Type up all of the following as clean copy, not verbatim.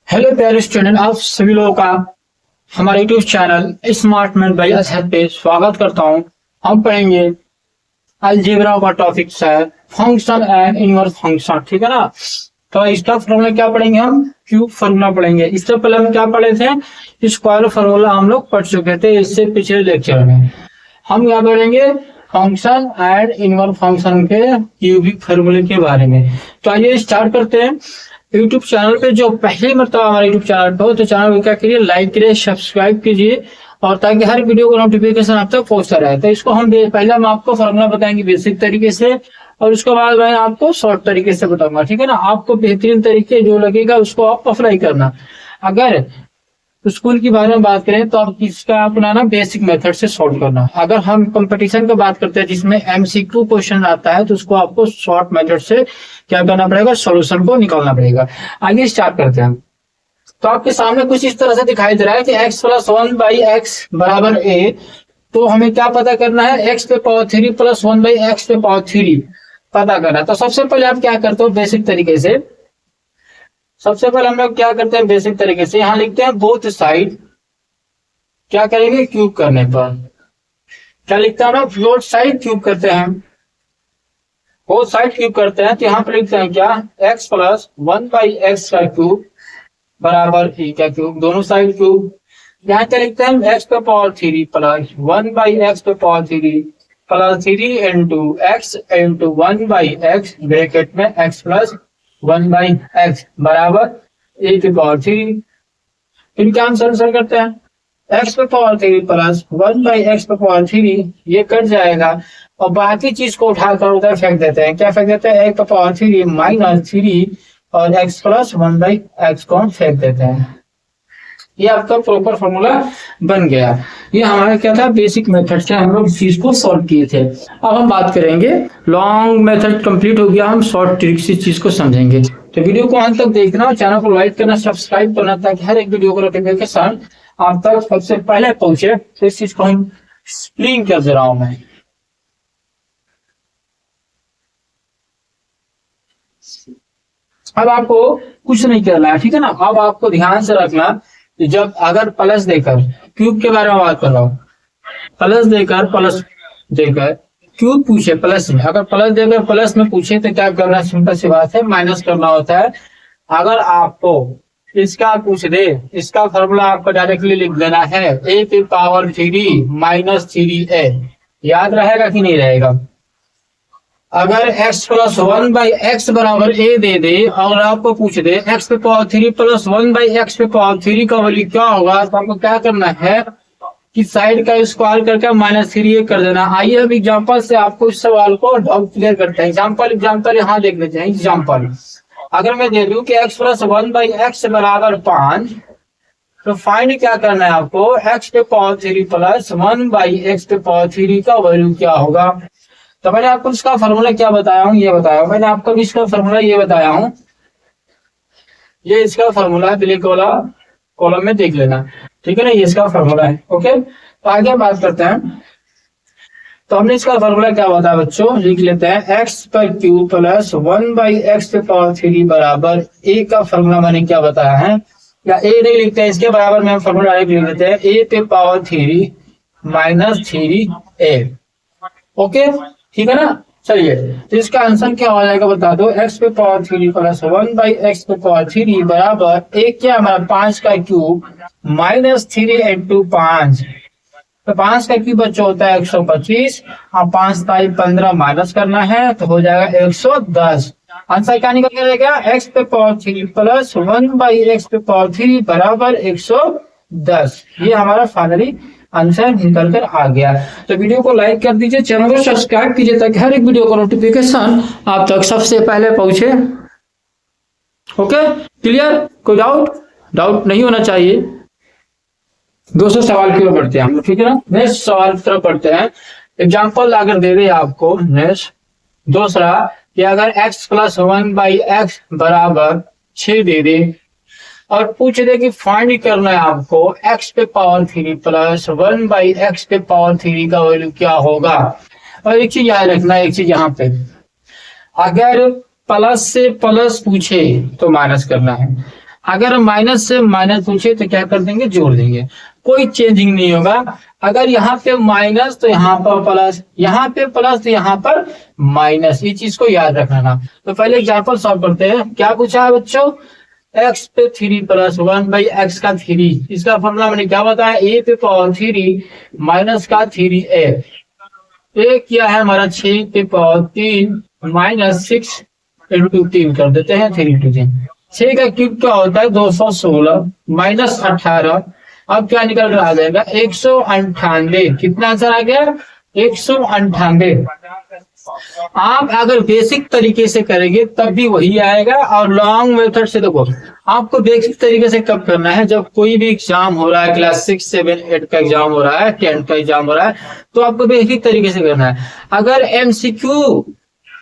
Hello प्यारे student, आप सभी लोगों का हमारे YouTube channel smart math by Asahad पे स्वागत करता हूं। हम पढ़ेंगे अलजेब्रा का टॉपिक है फंक्शन एंड इनवर्स फंक्शन, ठीक है ना। तो इसका फॉर्मूला क्या पढ़ेंगे, हम क्यूब फॉर्मूला पढ़ेंगे। इससे पहले हम क्या पढ़े थे, स्क्वायर फॉर्मूला हम लोग पढ़ चुके थे इससे पिछले लेक्चर में। हम क्या पढ़ेंगे फंक्शन एंड इनवर्स फंक्शन के क्यूबिक फॉर्मूले के बारे में। तो आइए स्टार्ट करते हैं। यूट्यूब चैनल पे जो पहली मरतबा हमारे यूट्यूब चैनल पे हो तो चैनल को क्या करिए, लाइक करिए, सब्सक्राइब कीजिए, और ताकि हर वीडियो का नोटिफिकेशन आप तक पहुंचता रहे। तो इसको हम पहले हम आपको फॉर्मूला बताएंगे बेसिक तरीके से, और उसके बाद मैं आपको शॉर्ट तरीके से बताऊंगा, ठीक है ना। आपको बेहतरीन तरीके जो लगेगा उसको आप अप्लाई करना। अगर स्कूल की बारे में बात करें तो आप इसका अपनाना बेसिक मेथड से सॉल्व करना। अगर हम कंपटीशन की बात करते हैं जिसमें एमसीक्यू क्वेश्चन आता है तो उसको आपको शॉर्ट मेथड से क्या करना पड़ेगा, सॉल्यूशन को निकालना पड़ेगा। आइए स्टार्ट करते हैं। तो आपके सामने कुछ इस तरह से दिखाई दे रहा है कि x प्लस 1/x बराबर a। तो हमें क्या पता करना है, x पे पावर 3 प्लस 1/x पे पावर 3 पता करना है। तो सबसे पहले आप क्या करते हो बेसिक तरीके से, सबसे पहले हम लोग क्या करते हैं बेसिक तरीके से, यहां लिखते हैं बोथ साइड। क्या करेंगे, क्यूब करने पर क्या लिखते हैं हम लोग, बोथ साइड क्यूब करते हैं। बोथ साइड क्यूब करते हैं तो यहाँ पर लिखते हैं क्या, x प्लस 1/x का क्यूब बराबर e का क्यूब, दोनों साइड क्यूब। यहाँ क्या लिखते हैं, x पे पावर 3 प्लस 1/x पे power 3 plus 3 into x into 1/x bracket में x प्लस 1/x बराबर e की पावर 3। इनका आंसर करते हैं, x पे पावर 3 प्लस 1/x पे पावर 3 ये कट जाएगा, और बाकी चीज को उठाकर उधर फेंक देते हैं। क्या फेंक देते हैं, x पे पावर 3 माइनस 3 और x प्लस 1/x को फेंक देते हैं। ये आपका प्रॉपर फॉर्मूला बन गया। ये हमारा क्या था, बेसिक मेथड से हम लोग इस चीज को सॉल्व किए थे। अब हम बात करेंगे, लॉन्ग मेथड कंप्लीट हो गया, हम शॉर्ट ट्रिक से चीज को समझेंगे। तो वीडियो को अंत तक देखना और चैनल को लाइक करना, सब्सक्राइब करना, ताकि हर एक वीडियो को नोटिफिकेशन आप तक सबसे पहले पहुंचे। तो इस चीज को हम एक्सप्लेन कर दे रहा हूं मैं। अब आपको कुछ नहीं करना है, ठीक है ना। अब आपको ध्यान से रखना, जब अगर प्लस देकर, क्यूब के बारे में बात कर रहा हूं, प्लस देकर क्यूब पूछे प्लस में, अगर प्लस देकर प्लस में पूछे तो क्या करना, सिंपल सी बात है, माइनस करना होता है। अगर आपको इसका पूछ दे, इसका फॉर्मूला आपको डायरेक्टली लिख देना है, a पे पावर 3 माइनस 3a। याद रहेगा कि नहीं रहेगा। अगर x प्लस 1/x बराबर a दे दे और आपको पूछ दे x पे पावर 3 प्लस 1/x पे पावर 3 का वैल्यू क्या होगा, तो आपको क्या करना है कि साइड का स्क्वायर करके माइनस 3 कर देना। आइए अब एग्जांपल से आपको इस सवाल को डाउट क्लियर करते हैं। एग्जांपल यहाँ देख लेते हैं। एग्जांपल अगर मैं दे दूं कि x प्लस 1/x बराबर 5, तो फाइंड क्या करना है आपको, x पे पावर 3 प्लस 1/x पे पावर 3 का वैल्यू क्या होगा। तो मैंने आपको इसका फॉर्मूला क्या बताया हूँ, ये बताया हूँ मैंने आपको, इसका फॉर्मूला ये बताया हूँ। ये इसका फॉर्मूला ब्लैक वाला कॉलम में देख लेना, ठीक है ना। ये इसका फॉर्मूला है, ओके। तो आगे बात करते हैं। तो हमने इसका फॉर्मूला क्या बताया बच्चों, लिख लेते हैं, x पर क्यूब प्लस 1/x पे पावर 3 बराबर a का फॉर्मूला मैंने क्या बताया है, या a नहीं लिखते हैं, इसके बराबर में हम फॉर्मूला लिख लेते हैं, a पे पावर 3 माइनस 3a, ओके, ठीक है ना। चलिए, तो इसका आंसर क्या हो जाएगा बता दो, x पे पावर 3 प्लस 1/x पे पावर 3 बराबर एक क्या हमारा 5 का क्यूब माइनस 3 इंटू 5। तो 5 का क्यूब बच्चों होता है 125, और 5 ताई 15 माइनस करना है तो हो जाएगा 110। आंसर क्या निकल के रहेगा, x पे पावर 3 प्लस 1/x पे पावर 3 बराबर 110। ये हमारा फाइनली आंसर निकल कर आ गया। तो वीडियो को लाइक कर दीजिए, चैनल को सब्सक्राइब कीजिए, ताकि हर एक वीडियो का नोटिफिकेशन आप तक सबसे पहले पहुंचे। ओके, क्लियर, कोई डाउट नहीं होना चाहिए। दूसरे सवाल की ओर बढ़ते हैं हम लोग, ठीक है ना। नेक्स्ट सवाल की तरफ बढ़ते हैं। एग्जाम्पल अगर दे दे आपको, नेक्स्ट दूसरा कि अगर x प्लस 1/x बराबर 6 दे दे और पूछ दे कि फाइंड करना है आपको x पे पावर 3 प्लस 1/x पे पावर 3 का वैल्यू क्या होगा। और एक चीज याद रखना, एक चीज यहाँ पे, अगर प्लस से प्लस पूछे तो माइनस करना है, अगर माइनस से माइनस पूछे तो क्या कर देंगे, जोड़ देंगे, कोई चेंजिंग नहीं होगा। अगर यहाँ पे माइनस तो यहाँ पर प्लस, यहाँ पे प्लस तो यहाँ पर माइनस, ये चीज को याद रखना। तो पहले एग्जाम्पल सॉल्व करते हैं। क्या पूछा है बच्चों, एक्स पे 3 प्लस 1/x का 3, इसका फॉर्मूला मैंने क्या बताया, ए पे पावर 3 माइनस का 3a। एक क्या है हमारा 6 पे पावर 3 माइनस 6 इंटू 3 कर देते हैं, 3 इंटू 3। 6 का क्यूब क्या होता है 216 माइनस 18, अब क्या निकल कर आ जाएगा 198। कितना आंसर आ गया 198। आप अगर बेसिक तरीके से करेंगे तब भी वही आएगा, और लॉन्ग मेथड से देखो आपको बेसिक तरीके से कब करना है, जब कोई भी एग्जाम हो रहा है, क्लास 6, 7, 8 का एग्जाम हो रहा है, 10 का एग्जाम हो रहा है, तो आपको बेसिक तरीके से करना है। अगर एमसीक्यू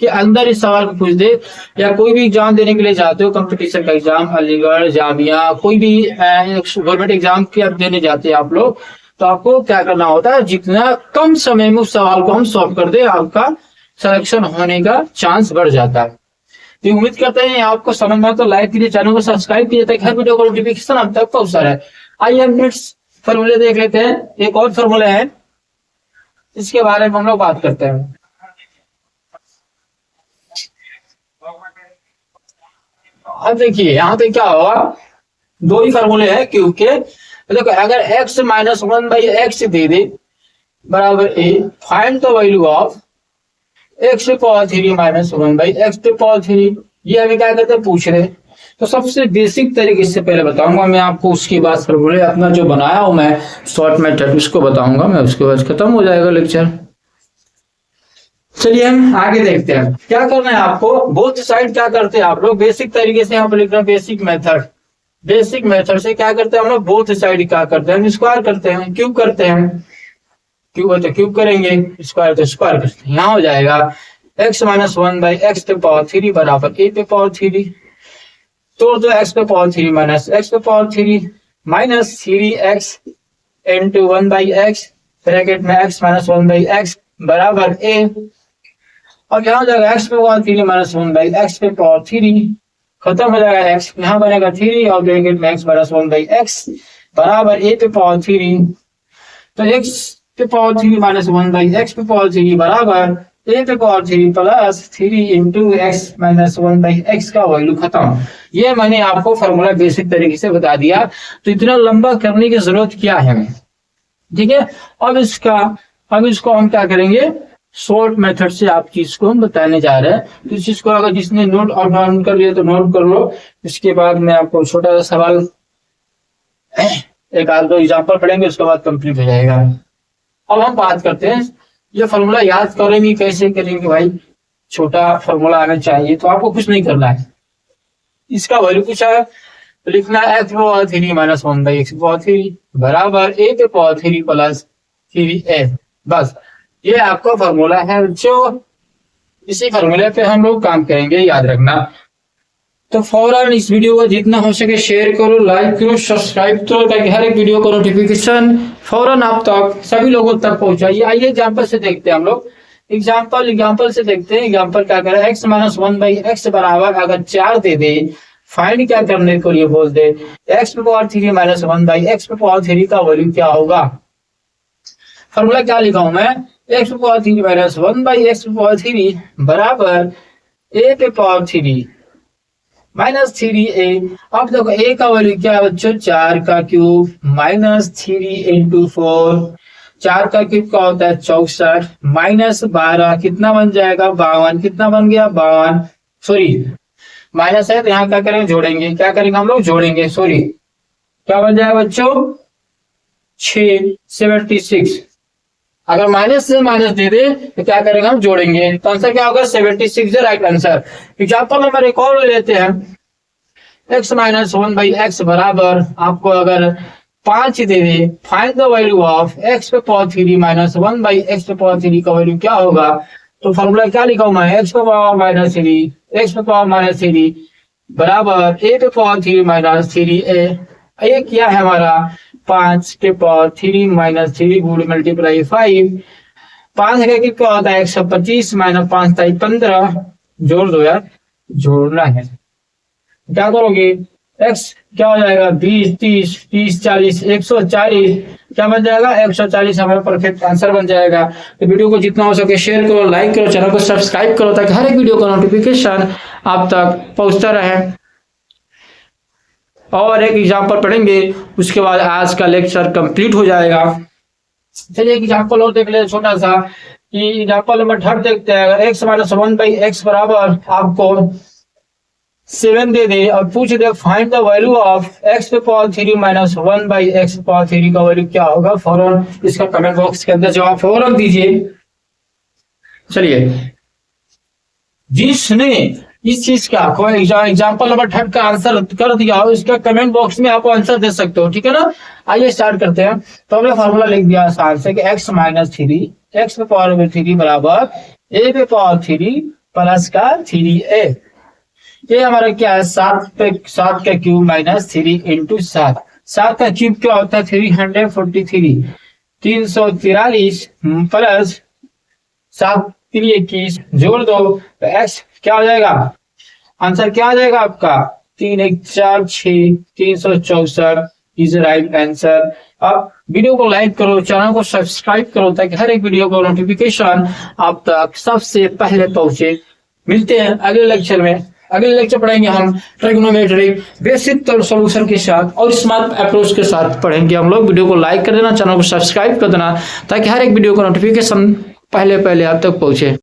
के अंदर इस सवाल को पूछ दे, या कोई भी एग्जाम देने के लिए जाते हो, कंपटीशन का एग्जाम, अलीगढ़, जामिया, कोई भी गवर्नमेंट एग्जाम के आप देने जाते हैं आप लोग, तो आपको क्या करना होता है, जितना कम समय में उस सवाल को हम सॉल्व कर दे, आपका सिलेक्शन होने का चांस बढ़ जाता है। तो उम्मीद करते हैं आपको समझ में, तो लाइक कीजिए, चैनल को सब्सक्राइब कीजिए ताकि हर वीडियो का नोटिफिकेशन आप तक पहुंचता रहे। आइए हम नेक्स्ट फॉर्मूले देख लेते हैं। एक और फॉर्मूला है, इसके बारे में हम लोग बात करते हैं। अब देखिए यहाँ पे क्या होगा, दो ही फॉर्मूले हैं क्यूब के। देखो अगर x माइनस 1/x दे दे बराबर a, find the value of x to power 3 minus 1/x to power 3। ये हमें क्या करते हैं, पूछ रहे। तो सबसे बेसिक तरीके से पहले बताऊंगा मैं आपको, उसके बाद फॉर्मूले अपना जो बनाया हूं मैं शॉर्ट मेथड उसको बताऊंगा मैं, उसके बाद खत्म हो जाएगा लेक्चर। चलिए हम आगे देखते हैं क्या करना है आपको। बोथ साइड क्या करते हैं आप लोग, बेसिक तरीके से यहाँ पर लिख रहे हैं बेसिक मेथड। बेसिक मेथड से क्या करते हैं हम लोग, बोथ साइड क्या करते हैं, स्क्वायर करते हैं, क्यूब करते हैं। क्यूब है तो क्यूब करेंगे, स्क्वायर तो स्क्वायर करते हैं। यहाँ हो जाएगा x माइनस 1/x पे पावर 3 बराबर a पे पावर 3। तोड़ दो x पे पावर 3 माइनस x पे power 3 minus 3x into 1/x bracket में x माइनस 1/x बराबर a। अब यहाँ हो जाएगा x पे पावर 3 माइनस 1/x पे पावर 3, खत्म हो जाएगा x, यहाँ बनेगा 3 और ब्रैकेट में x माइनस 1/x बराबर a पे पावर 3। तो x पे पावर 3 माइनस 1/x पे पावर 3 बराबर a पे power 3 plus 3 into x minus 1/x का वैल्यू खत्म। ये मैंने आपको फॉर्मूला बेसिक तरीके से बता दिया, तो इतना लंबा करने की जरूरत क्या है हमें, ठीक है। अब इसको हम क्या करेंगे, शॉर्ट मेथड से आप चीज को हम बताने जा रहे हैं। तो इस चीज को अगर जिसने नोट और डाउन कर लिया तो नोट कर लो। इसके बाद मैं आपको छोटा सा सवाल, एक आध दो एग्जाम्पल पढ़ेंगे, उसके बाद कंप्लीट हो जाएगा। अब हम बात करते हैं, ये फॉर्मूला याद करेंगे कैसे करेंगे भाई, छोटा फॉर्मूला आना चाहिए। तो आपको कुछ नहीं करना है, इसका वैल्यू पूछा है तो लिखना है x power 3 minus 1/x power 3 बराबर a पे पावर 3 प्लस 3a। बस ये आपका फॉर्मूला है, जो इसी फॉर्मूले पे हम लोग काम करेंगे, याद रखना। तो फौरन इस वीडियो को जितना हो सके शेयर करो, लाइक करो, सब्सक्राइब करो, ताकि हर एक वीडियो का नोटिफिकेशन फौरन आप तक सभी लोगों तक पहुंचाइए। आइए एग्जाम्पल से देखते हैं हम लोग, एग्जाम्पल से देखते हैं। एग्जाम्पल क्या करें, x माइनस 1/x बराबर अगर 4 दे दे, फाइंड क्या करने को लिए बोल दे, x पे पावर 3 माइनस 1/x पे पावर 3 का वैल्यू क्या होगा। फॉर्मूला क्या लिखा हूं मैं, x पे पावर 3 माइनस 1/x पे पावर 3 बराबर a पे पावर 3 माइनस 3a। अब देखो a का वैल्यू क्या है बच्चों, 4 का क्यूब माइनस 3 इंटू 4, 4 का क्यूब का होता है 64 माइनस 12 कितना बन जाएगा 52, कितना बन गया 52, सॉरी माइनस है तो यहाँ क्या करेंगे, जोड़ेंगे। क्या करेंगे हम लोग, जोड़ेंगे, सॉरी क्या बन जाएगा बच्चों 76। अगर माइनस से माइनस दे दे तो क्या करेंगे हम, जोड़ेंगे। तो आंसर क्या होगा 76 है राइट आंसर। एग्जाम्पल नंबर एक और लेते हैं, x माइनस 1/x बराबर आपको अगर 5 दे दे, find the value of x पे पावर 3 माइनस 1/x पे पावर 3 का वैल्यू क्या होगा। तो फॉर्मूला क्या लिखा हूं मैं, x पे पावर माइनस 3 x पे पावर माइनस 3 बराबर a पे पावर 3 माइनस 3a। ये क्या है हमारा 5 के पावर 3 माइनस 3 गुड मल्टीप्लाई 5, 5 का क्या होता है 125 माइनस 5 था 15, जोड़ दो यार, जोड़ना है। क्या करोगे x क्या हो जाएगा 20, 30, 30, 40, 140 क्या बन जाएगा 140 हमारा परफेक्ट आंसर बन जाएगा। तो वीडियो को जितना हो सके शेयर करो, लाइक करो, चैनल को सब्सक्राइब करो ताकि हर एक वीडियो का नोटिफिकेशन आप तक पहुंचता रहे। और एक एग्जाम्पल पढ़ेंगे उसके बाद आज का लेक्चर कंप्लीट हो जाएगा। चलिए एक एग्जाम्पल और देख ले छोटा सा कि एग्जाम्पल नंबर 3 देखते हैं। अगर x माइनस 1/x बराबर आपको 7 दे दे और पूछ दे find the value of x पे पावर 3 माइनस 1/x पे पावर 3 का वैल्यू क्या होगा, फौरन इसका कमेंट बॉक्स के अंदर जवाब फौरन दीजिए। चलिए जिसने इस चीज का कोई एग्जाम्पल नंबर 3 का आंसर कर दिया हो इसका कमेंट बॉक्स में आप आंसर दे सकते हो, ठीक है ना। आइए स्टार्ट करते हैं। तो हमने फॉर्मूला लिख दिया आसान से कि x माइनस 3 x पे पावर 3 बराबर a पे पावर 3 प्लस का 3a। ये हमारा क्या है 7 का क्यूब माइनस 3 इंटू 7 का क्यूब क्या होता है 343 343 प्लस 7 3 21 जोड़ दो तो x क्या हो जाएगा, आंसर क्या आ जाएगा आपका 3 1 4 6 364 इज राइट आंसर। अब वीडियो को लाइक करो, चैनल को सब्सक्राइब करो ताकि हर एक वीडियो का नोटिफिकेशन आप तक सबसे पहले पहुंचे। मिलते हैं अगले लेक्चर में। अगले लेक्चर पढ़ेंगे हम ट्रिग्नोमेट्री बेसिक सॉल्यूशन के साथ और स्मार्ट अप्रोच के साथ पढ़ेंगे हम लोग। वीडियो को लाइक कर देना, चैनल को सब्सक्राइब कर देना ताकि हर एक वीडियो का नोटिफिकेशन पहले आप तक पहुंचे।